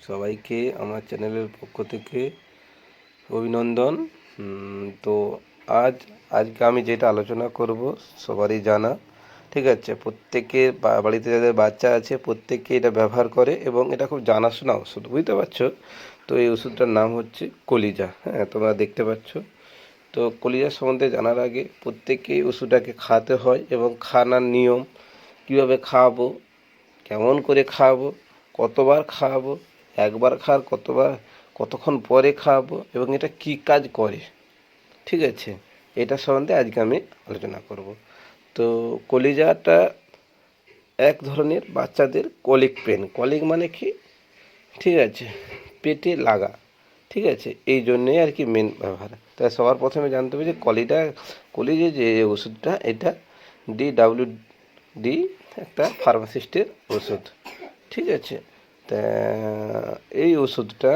সবাইকে আমার চ্যানেলের পক্ষ থেকে অভিনন্দন। তো আজকে আমি যেটা আলোচনা করব সবারই জানা, ঠিক আছে। প্রত্যেকের বাড়িতে যাদের বাচ্চা আছে প্রত্যেকে এটা ব্যবহার করে এবং এটা খুব জানাশোনা ওষুধ, বুঝতে পারছো। তো এই ওষুধটার নাম হচ্ছে কলিজা। হ্যাঁ, তোমরা দেখতে পাচ্ছ। তো কলিজা সম্বন্ধে জানার আগে প্রত্যেকেই ওষুধটাকে খাওয়াতে হয় এবং খাওয়ানোর নিয়ম, কীভাবে খাওয়াবো, কেমন করে খাওয়াবো, কতবার খাওয়াবো, একবার খাওয়ার কতবার, কতক্ষণ পরে খাওয়াবো এবং এটা কি কাজ করে, ঠিক আছে, এটা সম্বন্ধে আজকে আমি আলোচনা করব। তো কলিজাটা এক ধরনের বাচ্চাদের কলিক পেন, কলিক মানে কি, ঠিক আছে, পেটে লাগা, ঠিক আছে, এই জন্যেই আর কি মেন ব্যবহার। তাই সবার প্রথমে জানতে হবে যে কলিজে যে ওষুধটা, এটা DWD একটা ফার্মাসিস্টের ওষুধ, ঠিক আছে। তা এই ওষুধটা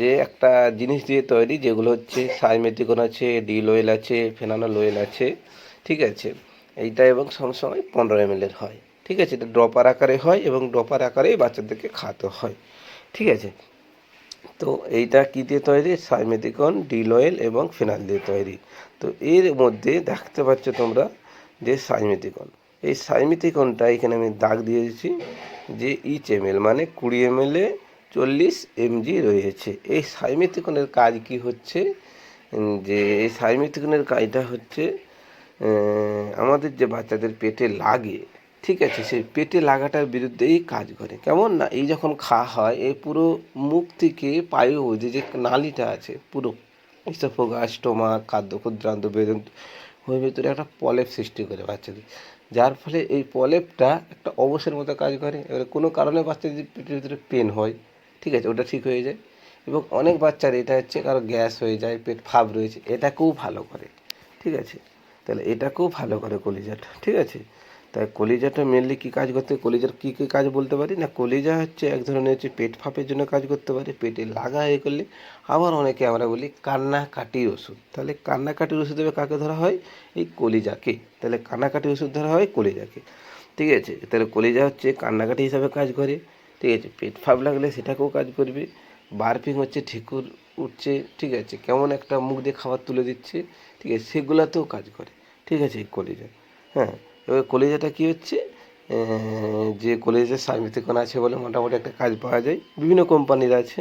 যে একটা জিনিস দিয়ে তৈরি, যেগুলো হচ্ছে সাইমেথিকন আছে, ডিলোয়েল আছে, ফেনানোলোয়েল আছে, ঠিক আছে। এইটা এবং সবসময় 15 ml হয়, ঠিক আছে। এটা ড্রপার আকারে হয় এবং ড্রপার আকারেই বাচ্চাদেরকে খাওয়াতে হয়, ঠিক আছে। তো এইটা কী দিয়ে তৈরি? সাইমেথিকন, ডিলোয়েল এবং ফেনাল দিয়ে তৈরি। তো এর মধ্যে দেখতে পাচ্ছ তোমরা যে সাইমেথিকন, এই সাইমেথিকনটা এখানে আমি দাগ দিয়েছি যে ইচ ml মানে 20 ml 40 mg রয়েছে। এই সাইমেথিকনের কাজ কি হচ্ছে, যে এই সাইমেথিকনের কাজটা হচ্ছে আমাদের যে বাচ্চাদের পেটে লাগে, ঠিক আছে, সেই পেটে লাগাটার বিরুদ্ধেই কাজ করে। কেমন না, এই যখন খাওয়া হয় এই পুরো মুখ থেকে পায়ু অবধি যে নালিটা আছে, পুরো ইসোফেগাস, স্টোমাক, খাদ্য ক্ষুদ্রান্ত বেদন, ওর ভিতরে একটা প্রলেপ সৃষ্টি করে বাচ্চাদের, যার ফলে এই প্রলেপটা একটা অবসের মতো কাজ করে। এবারে কোনো কারণে বাচ্চাদের যদি পেটের ভিতরে পেন হয়, ঠিক আছে, ওটা ঠিক হয়ে যায়। এবং অনেক বাচ্চার এটা হচ্ছে কারো গ্যাস হয়ে যায়, পেট ফাঁপ রয়েছে, এটাকেও ভালো করে, ঠিক আছে। তাহলে এটাকেও ভালো করে কলিজাটা, ঠিক আছে। তাই কলিজাটা মেনলি কী কাজ করতে, কলিজার কী কী কাজ বলতে পারি না, কলিজা হচ্ছে এক ধরনের হচ্ছে পেট ফাঁপের জন্য কাজ করতে পারে, পেটে লাগা হয়ে করলে। আবার অনেকে আমরা বলি কান্নাকাটির ওষুধ, তাহলে কান্নাকাটির ওষুধ হিসেবে কাকে ধরা হয়? এই কলিজাকে। তাহলে কান্নাকাটির ওষুধ ধরা হয় কলিজাকে, ঠিক আছে। তাহলে কলিজা হচ্ছে কান্নাকাটি হিসাবে কাজ করে, ঠিক আছে। পেট ফাঁপ লাগলে সেটাকেও কাজ করবে। বার্পিং হচ্ছে ঠেকুর উঠছে, ঠিক আছে, কেমন একটা মুখ দিয়ে খাবার তুলে দিচ্ছে, ঠিক আছে, সেগুলাতেও কাজ করে, ঠিক আছে, এই কলিজা। হ্যাঁ, এবার কলিজাটা কী হচ্ছে, যে কলিজার সাইমেথিকন আছে বলে মোটামুটি একটা কাজ পাওয়া যায়, বিভিন্ন কোম্পানির আছে,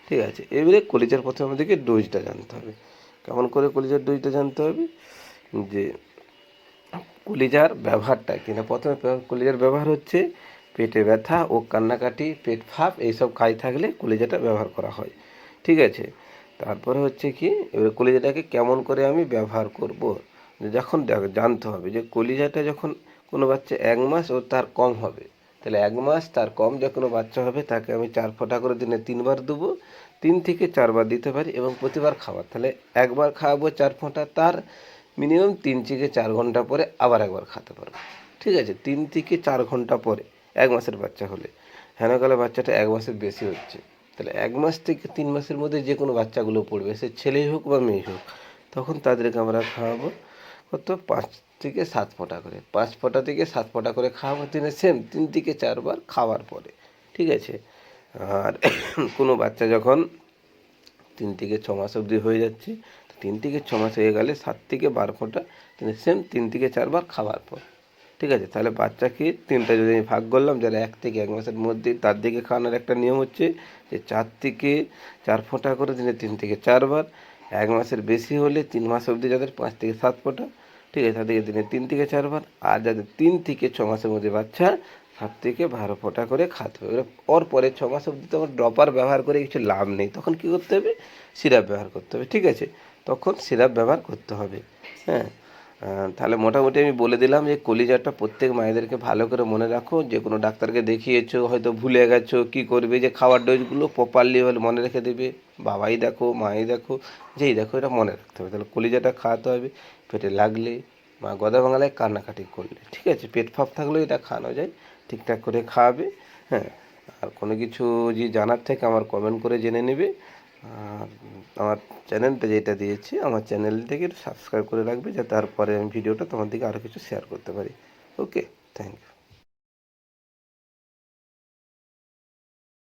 ঠিক আছে। এবারে কলিজার প্রথমে আমাদেরকে ডোজটা জানতে হবে। কেমন করে কলিজার ডোজটা জানতে হবে, যে কলিজার ব্যবহারটা কিনা, প্রথমে কলিজার ব্যবহার হচ্ছে পেটে ব্যথা ও কান্নাকাটি, পেট ফাঁপ এইসব কাজ থাকলে কলিজাটা ব্যবহার করা হয়, ঠিক আছে। তারপরে হচ্ছে কি, এবার কলিজাটাকে কেমন করে আমি ব্যবহার করব, যখন জানতে হবে যে কলিজাটা যখন কোনো বাচ্চা 1 মাস ও তার কম হবে, তাহলে 1 মাস তার কম যে কোনো বাচ্চা হবে তাকে আমি 4 ফোঁটা করে দিনে 3 বার দেবো, 3 থেকে 4 বার দিতে পারি এবং প্রতিবার খাবার, তাহলে একবার খাওয়াবো 4 ফোঁটা, তার মিনিমাম 3 থেকে 4 ঘন্টা পরে আবার একবার খেতে পারবো, ঠিক আছে। 3 থেকে 4 ঘন্টা পরে 1 মাসের বাচ্চা হলে, হেনকালে বাচ্চাটা 1 মাসের বেশি হচ্ছে, তাহলে 1 মাস থেকে 3 মাসের মধ্যে যে কোনো বাচ্চাগুলো পড়বে, সে ছেলেই হোক বা মেয়ে হোক, তখন তাদেরকে আমরা খাওয়াবো কত, 5 থেকে 7 ফোঁটা করে, 5 ফোঁটা থেকে 7 ফোঁটা করে খাওয়াবো দিনে, সেম 3 থেকে 4 বার খাওয়ার পরে, ঠিক আছে। আর কোনো বাচ্চা যখন 3 থেকে 6 মাস অবধি হয়ে যাচ্ছে, 3 থেকে 6 মাস হয়ে গেলে 7 থেকে 12 ফোঁটা, সেম 3 থেকে 4 বার খাওয়ার পর, ঠিক আছে। তাহলে বাচ্চাকে 3টা যদি আমি ভাগ করলাম, যারা 1 থেকে 1 মাসের মধ্যে, তার দিকে খাওয়ানোর একটা নিয়ম হচ্ছে যে 4 থেকে 4 ফোঁটা করে দিনে 3 থেকে 4 বার, 1 মাসের বেশি হলে 3 মাস অবধি যাদের 5 থেকে 7 ফোঁটা, ঠিক আছে, তাদেরকে দিনে 3 থেকে 4 বার, আর যাদের 3 থেকে 6 মাসের মধ্যে বাচ্চা 7 থেকে 12 ফোঁটা করে খাওয়াতে হবে। ওর পরে 6 মাস অবধি তখন ড্রপার ব্যবহার করে কিছু লাভ নেই, তখন কী করতে হবে, সিরাপ ব্যবহার করতে হবে, ঠিক আছে, তখন সিরাপ ব্যবহার করতে হবে। হ্যাঁ, তাহলে মোটামুটি আমি বলে দিলাম যে কলিজাটা প্রত্যেক মায়েদেরকে ভালো করে মনে রাখো, যে কোনো ডাক্তারকে দেখিয়েছো, হয়তো ভুলে গেছো, কী করবে, যে খাওয়ার ডোজগুলো প্রপারলি হলে মনে রেখে দেবে, বাবাই দেখো, মাই দেখো, যেই দেখো, এটা মনে রাখতে হবে। তাহলে কলিজাটা খাওয়াতে হবে পেটে লাগলে, মা গদা বাংলায় কান্নাকাটি করলে, ঠিক আছে, পেট ফাঁপ থাকলেও এটা খাওয়ানো যায়, ঠিকঠাক করে খাওয়াবে। হ্যাঁ, আর কোনো কিছু যদি জানার থেকে আমার কমেন্ট করে জেনে নেবে। আর আমার চ্যানেলটা যেটা দিয়েছি, আমার চ্যানেলটাকে সাবস্ক্রাইব করে রাখবে, যাতে তারপরে আমি ভিডিওটা তোমার দিকে আরও কিছু শেয়ার করতে পারি। ওকে, থ্যাংক ইউ।